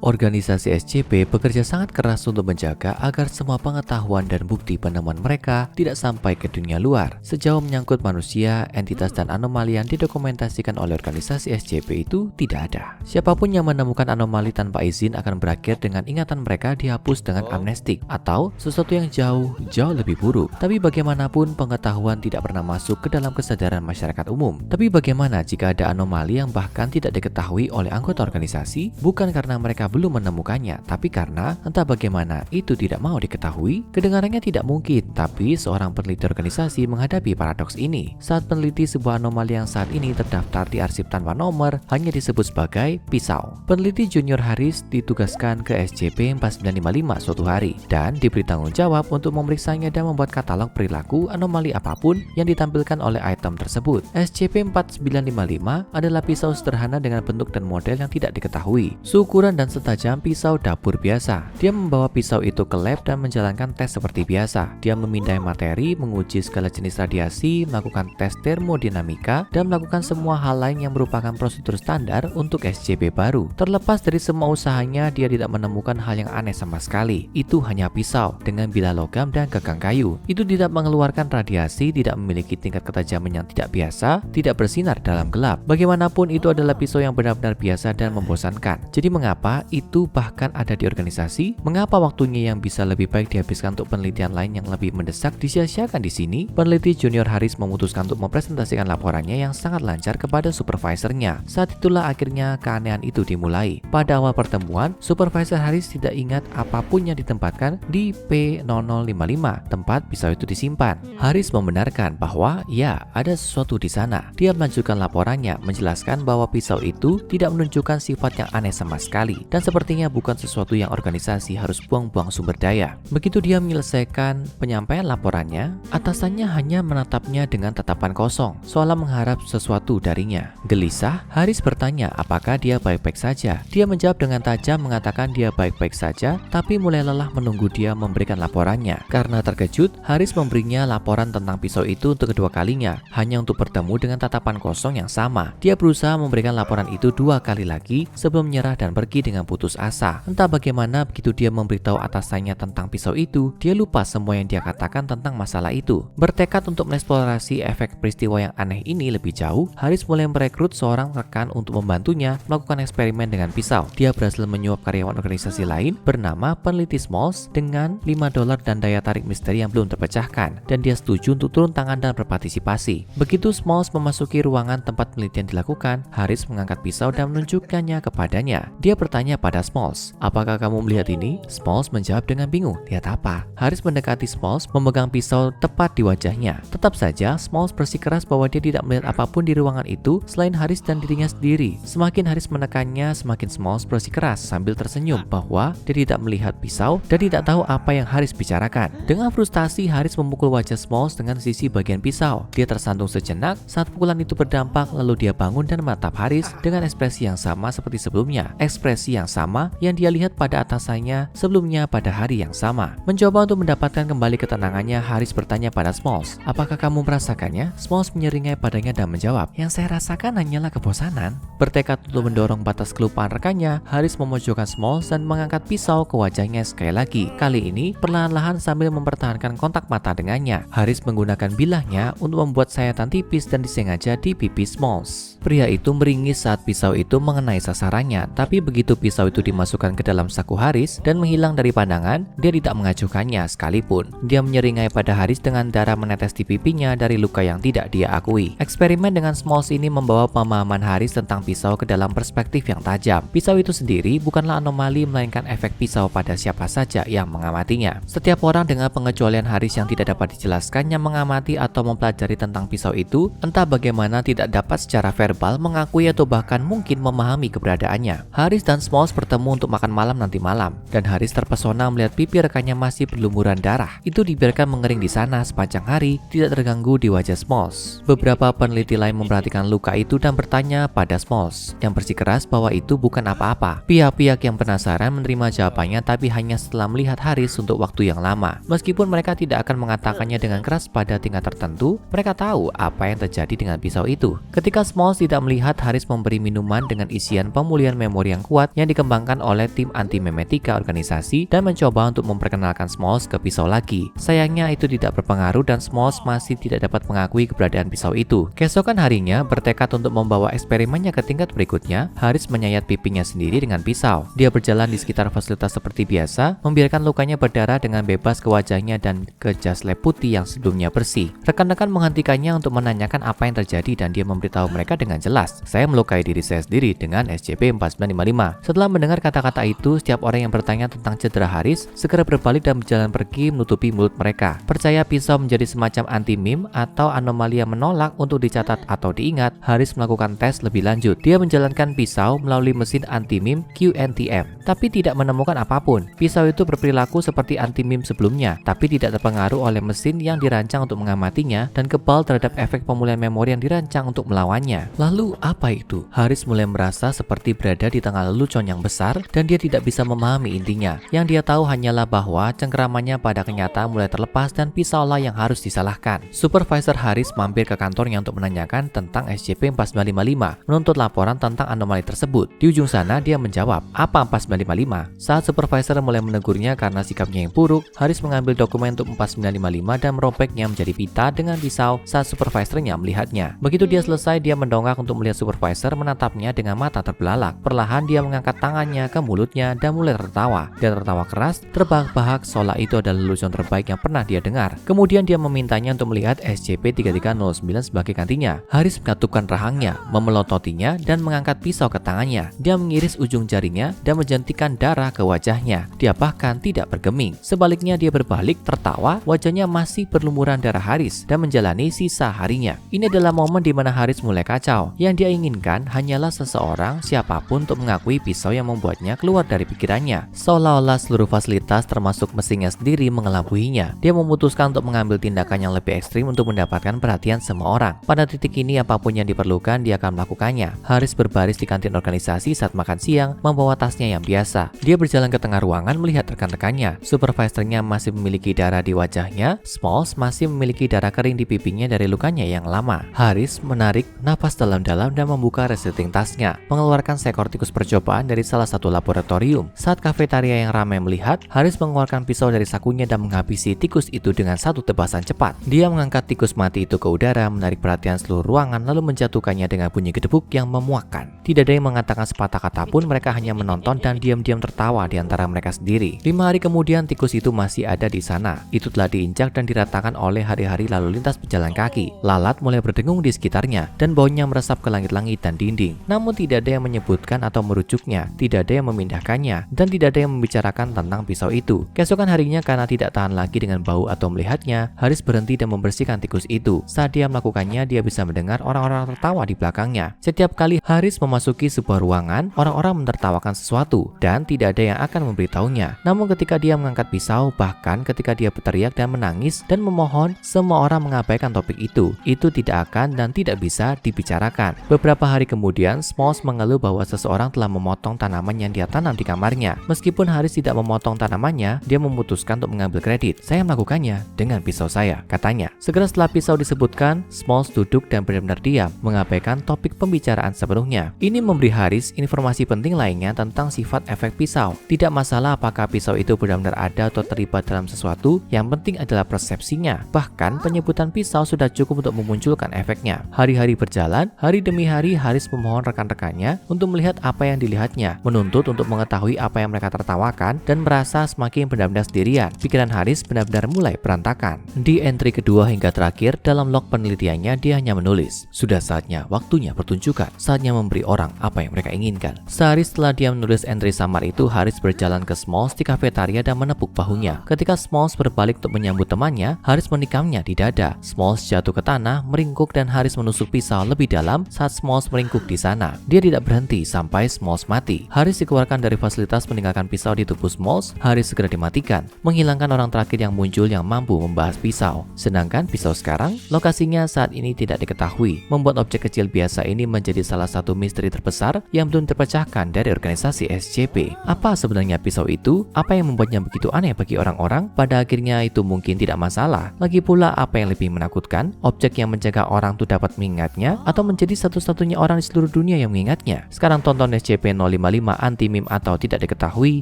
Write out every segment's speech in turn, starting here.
Organisasi SCP bekerja sangat keras untuk menjaga agar semua pengetahuan dan bukti penemuan mereka tidak sampai ke dunia luar. Sejauh menyangkut manusia, entitas dan anomali yang didokumentasikan oleh organisasi SCP itu tidak ada. Siapapun yang menemukan anomali tanpa izin akan berakhir dengan ingatan mereka dihapus dengan amnestik atau sesuatu yang jauh lebih buruk. Tapi bagaimanapun pengetahuan tidak pernah masuk ke dalam kesadaran masyarakat umum. Tapi bagaimana jika ada anomali yang bahkan tidak diketahui oleh anggota organisasi, bukan karena mereka belum menemukannya, tapi karena entah bagaimana itu tidak mau diketahui? Kedengarannya tidak mungkin, tapi seorang peneliti organisasi menghadapi paradoks ini. Saat peneliti sebuah anomali yang saat ini terdaftar di arsip tanpa nomor hanya disebut sebagai pisau. Peneliti Junior Harris ditugaskan ke SCP-4955 suatu hari dan diberi tanggung jawab untuk memeriksanya dan membuat katalog perilaku anomali apapun yang ditampilkan oleh item tersebut. SCP-4955 adalah pisau sederhana dengan bentuk dan model yang tidak diketahui. Seukuran dan setajam pisau dapur biasa. Dia membawa pisau itu ke lab dan menjalankan tes seperti biasa. Dia memindai materi, menguji segala jenis radiasi, melakukan tes termodinamika, dan melakukan semua hal lain yang merupakan prosedur standar untuk SCP baru. Terlepas dari semua usahanya, dia tidak menemukan hal yang aneh sama sekali. Itu hanya pisau dengan bilah logam dan gagang kayu. Itu tidak mengeluarkan radiasi, tidak memiliki tingkat ketajaman yang tidak biasa, tidak bersinar dalam gelap. Bagaimanapun itu adalah pisau yang benar-benar biasa dan membosankan. Jadi mengapa itu bahkan ada di organisasi? Mengapa waktunya yang bisa lebih baik dihabiskan untuk penelitian lain yang lebih mendesak disia-siakan di sini? Peneliti Junior Harris memutuskan untuk mempresentasikan laporannya yang sangat lancar kepada supervisornya. Saat itulah akhirnya keanehan itu dimulai. Pada awal pertemuan, supervisor Harris tidak ingat apapun yang ditempatkan di P0055, tempat pisau itu disimpan. Harris membenarkan bahwa ya, ada sesuatu di sana. Dia melanjutkan laporannya, menjelaskan bahwa pisau itu tidak menunjukkan sifat yang aneh sama sekali, dan sepertinya bukan sesuatu yang organisasi harus buang-buang sumber daya. Begitu dia menyelesaikan penyampaian laporannya, atasannya hanya menatapnya dengan tatapan kosong, seolah mengharap sesuatu darinya. Gelisah, Harris bertanya apakah dia baik-baik saja. Dia menjawab dengan tajam mengatakan dia baik-baik saja, tapi mulai lelah menunggu dia memberikan laporannya. Karena terkejut, Harris memberinya laporan tentang pisau itu untuk kedua kalinya, hanya untuk bertemu dengan tatapan kosong yang sama. Dia berusaha memberikan laporan itu 2 kali lagi sebelum menyerah dan pergi dengan putus asa. Entah bagaimana begitu dia memberitahu atasannya tentang pisau itu, dia lupa semua yang dia katakan tentang masalah itu. Bertekad untuk mengeksplorasi efek peristiwa yang aneh ini lebih jauh, Harris mulai merekrut seorang rekan untuk membantunya melakukan eksperimen dengan pisau. Dia berhasil menyuap karyawan organisasi lain bernama peneliti Smalls dengan $5 dan daya tarik misteri yang belum terpecahkan, dan dia setuju untuk turun tangan dan berpartisipasi. Begitu Smalls memasuki ruangan tempat penelitian dilakukan, Harris mengangkat pisau dan menunjukkannya kepadanya. Dia bertanya pada Smalls, "Apakah kamu melihat ini?" Smalls menjawab dengan bingung, "Lihat apa?" Harris mendekati Smalls, memegang pisau tepat di wajahnya. Tetap saja, Smalls bersikeras bahwa dia tidak melihat apapun di ruangan itu selain Harris dan dirinya sendiri. Semakin Harris menekannya, semakin Smalls bersikeras sambil tersenyum bahwa dia tidak melihat pisau dan tidak tahu apa yang Harris bicarakan. Dengan frustasi, Harris memukul wajah Smalls dengan sisi bagian pisau. Dia tersandung sejenak saat pukulan itu berdampak, lalu dia bangun dan menatap Harris dengan ekspresi yang sama seperti sebelumnya. Ekspresi yang sama yang dia lihat pada atasannya sebelumnya pada hari yang sama. Mencoba untuk mendapatkan kembali ketenangannya, Harris bertanya pada Smalls, "Apakah kamu merasakannya?" Smalls menyeringai padanya dan menjawab, "Yang saya rasakan hanyalah kebosanan." Bertekad untuk mendorong batas kelupaan rekannya, Harris memojokkan Smalls dan mengangkat pisau ke wajahnya sekali lagi. Kali ini perlahan-lahan sambil mempertahankan kontak mata dengannya. Harris menggunakan bilahnya untuk membuat sayatan tipis dan disengaja di pipi Smalls. Pria itu meringis saat pisau itu mengenai sasarannya, tapi begitu pisau itu dimasukkan ke dalam saku Harris dan menghilang dari pandangan, dia tidak mengacuhkannya sekalipun. Dia menyeringai pada Harris dengan darah menetes di pipinya dari luka yang tidak dia akui. Eksperimen dengan Smalls ini membawa pemahaman Harris tentang pisau ke dalam perspektif yang tajam. Pisau itu sendiri bukanlah anomali, melainkan efek pisau pada siapa saja yang mengamatinya. Setiap orang dengan pengecualian Harris yang tidak dapat dijelaskan yang mengamati atau mempelajari tentang pisau itu, entah bagaimana tidak dapat secara verbal mengakui atau bahkan mungkin memahami keberadaannya. Harris dan Smalls bertemu untuk makan malam nanti malam, dan Harris terpesona melihat pipi rekannya masih berlumuran darah. Itu dibiarkan mengering di sana sepanjang hari, tidak terganggu di wajah Smalls. Beberapa peneliti lain memperhatikan luka itu dan bertanya pada Smalls, yang bersikeras bahwa itu bukan apa-apa. Pihak-pihak yang penasaran menerima jawabannya, tapi hanya setelah melihat Harris untuk waktu yang lama. Meskipun mereka tidak akan mengatakannya dengan keras pada tingkat tertentu, mereka tahu apa yang terjadi dengan pisau itu. Ketika Smalls tidak melihat Harris memberi minuman dengan isian pemulihan memori yang kuat yang dikembangkan oleh tim anti-memetika organisasi dan mencoba untuk memperkenalkan Smalls ke pisau lagi. Sayangnya itu tidak berpengaruh dan Smalls masih tidak dapat mengakui keberadaan pisau itu. Keesokan harinya, bertekad untuk membawa eksperimennya ke tingkat berikutnya, Haris menyayat pipinya sendiri dengan pisau. Dia berjalan di sekitar fasilitas seperti biasa, membiarkan lukanya berdarah dengan bebas ke wajahnya dan ke jas lab putih yang sebelumnya bersih. Rekan-rekan menghentikannya untuk menanyakan apa yang terjadi dan dia memberitahu mereka dengan jelas, "Saya melukai diri saya sendiri dengan SCP-4955. Setelah mendengar kata-kata itu, setiap orang yang bertanya tentang cedera Haris segera berbalik dan berjalan pergi menutupi mulut mereka. Percaya pisau menjadi semacam anti-meme atau anomali yang menolak untuk dicatat atau diingat, Haris melakukan tes lebih lanjut. Dia menjalankan pisau melalui mesin anti-meme QNTM, tapi tidak menemukan apapun. Pisau itu berperilaku seperti anti-meme sebelumnya, tapi tidak terpengaruh oleh mesin yang dirancang untuk mengamatinya dan kebal terhadap efek pemulihan memori yang dirancang untuk melawannya. Lalu apa itu? Haris mulai merasa seperti berada di tengah lelucon yang besar dan dia tidak bisa memahami intinya. Yang dia tahu hanyalah bahwa cengkeramannya pada kenyataan mulai terlepas dan pisaulah yang harus disalahkan. Supervisor Haris mampir ke kantornya untuk menanyakan tentang SCP-4955, menuntut laporan tentang anomali tersebut. Di ujung sana dia menjawab, "Apa 4955?" Saat supervisor mulai menegurnya karena sikapnya yang buruk, Haris mengambil dokumen untuk 4955 dan merobeknya menjadi pita dengan pisau saat supervisornya melihatnya. Begitu dia selesai, dia mendongak untuk melihat supervisor menatapnya dengan mata terbelalak. Perlahan dia mengangkat tangannya ke mulutnya dan mulai tertawa. Dia tertawa keras, terbahak-bahak seolah itu adalah lelucon terbaik yang pernah dia dengar. Kemudian dia memintanya untuk melihat SCP-3309 sebagai gantinya. Haris mengatupkan rahangnya, memelototinya, dan mengangkat pisau ke tangannya. Dia mengiris ujung jarinya dan menjentikan darah ke wajahnya. Dia bahkan tidak bergeming. Sebaliknya dia berbalik, tertawa, wajahnya masih berlumuran darah Haris dan menjalani sisa harinya. Ini adalah momen di mana Haris mulai kacau. Yang dia inginkan hanyalah seseorang, siapapun, untuk mengakui pisau yang membuatnya keluar dari pikirannya. Seolah-olah seluruh fasilitas termasuk mesinnya sendiri mengelabuhinya. Dia memutuskan untuk mengambil tindakan yang lebih ekstrim untuk mendapatkan perhatian semua orang. Pada titik ini apapun yang diperlukan dia akan melakukannya. Haris berbaris di kantin organisasi saat makan siang, membawa tasnya yang biasa. Dia berjalan ke tengah ruangan melihat rekan-rekannya. Supervisornya masih memiliki darah di wajahnya. Smalls masih memiliki darah kering di pipinya dari lukanya yang lama. Haris menarik napas dalam-dalam dan membuka resleting tasnya, mengeluarkan seekor tikus percobaan dari salah satu laboratorium. Saat kafetaria yang ramai melihat, Haris mengeluarkan pisau dari sakunya dan menghabisi tikus itu dengan satu tebasan cepat. Dia mengangkat tikus mati itu ke udara, menarik perhatian seluruh ruangan lalu menjatuhkannya dengan bunyi gedebuk yang memuakkan. Tidak ada yang mengatakan sepatah kata pun, mereka hanya menonton dan diam-diam tertawa di antara mereka sendiri. 5 hari kemudian tikus itu masih ada di sana. Itu telah diinjak dan diratakan oleh hari-hari lalu lintas pejalan kaki. Lalat mulai berdengung di sekitarnya dan baunya meresap ke langit-langit dan dinding. Namun tidak ada yang menyebutkan atau merujuknya, tidak ada yang memindahkannya, dan tidak ada yang membicarakan tentang pisau itu. Keesokan harinya karena tidak tahan lagi dengan bau atau melihatnya, Haris berhenti dan membersihkan tikus itu. Saat dia melakukannya, dia bisa mendengar orang-orang tertawa di belakangnya. Setiap kali Haris memasuki sebuah ruangan, orang-orang menertawakan sesuatu dan tidak ada yang akan memberitahunya. Namun ketika dia mengangkat pisau, bahkan ketika dia berteriak dan menangis dan memohon, semua orang mengabaikan topik itu. Itu tidak akan dan tidak bisa dibicarakan. Beberapa hari kemudian, Smalls mengeluh bahwa seseorang telah memotong tanaman yang dia tanam di kamarnya. Meskipun Haris tidak memotong tanamannya, dia memutuskan untuk mengambil kredit. "Saya melakukannya dengan pisau saya," katanya. Segera setelah pisau disebutkan, Smalls duduk dan benar-benar diam, mengabaikan topik pembicaraan sepenuhnya. Ini memberi Haris informasi penting lainnya tentang sifat efek pisau. Tidak masalah apakah pisau itu benar-benar ada atau terlibat dalam sesuatu, yang penting adalah persepsinya. Bahkan penyebutan pisau sudah cukup untuk memunculkan efeknya. Hari-hari berjalan, hari demi hari Haris memohon rekan-rekannya untuk melihat apa yang dilihatnya, menuntut untuk mengetahui apa yang mereka tertawakan, dan merasa semakin benar-benar sendirian. Pikiran Haris benar-benar mulai berantakan. Di entry kedua hingga terakhir dalam log penelitiannya, dia hanya menulis, "Sudah saatnya, waktunya pertunjukan, saatnya memberi orang apa yang mereka inginkan." Sehari setelah dia menulis entry samar itu, Haris berjalan ke Smalls di kafetaria dan menepuk bahunya. Ketika Smalls berbalik untuk menyambut temannya, Haris menikamnya di dada. Smalls jatuh ke tanah, meringkuk, dan Haris menusuk pisau lebih dalam saat Smalls meringkuk di sana. Dia tidak berhenti sampai Smalls mati. Haris dikeluarkan dari fasilitas meninggalkan pisau di tubuh Smalls. Haris segera dimatikan, menghilangkan orang terakhir yang muncul yang mampu membahas pisau. Sedangkan pisau sekarang, lokasinya saat ini tidak diketahui, membuat objek kecil biasa ini menjadi salah satu misteri terbesar yang belum terpecahkan dari organisasi SCP. Apa sebenarnya pisau itu? Apa yang membuatnya begitu aneh bagi orang-orang? Pada akhirnya itu mungkin tidak masalah. Lagi pula apa yang lebih menakutkan? Objek yang menjaga orang itu dapat mengingatnya atau menjadi satu-satunya orang di seluruh dunia yang mengingatnya? Sekarang tonton SCP-050 SCP-55 anti-meme atau tidak diketahui,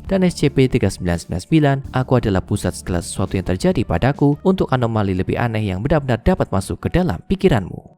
dan SCP-3999 aku adalah pusat segala sesuatu yang terjadi padaku untuk anomali lebih aneh yang benar-benar dapat masuk ke dalam pikiranmu.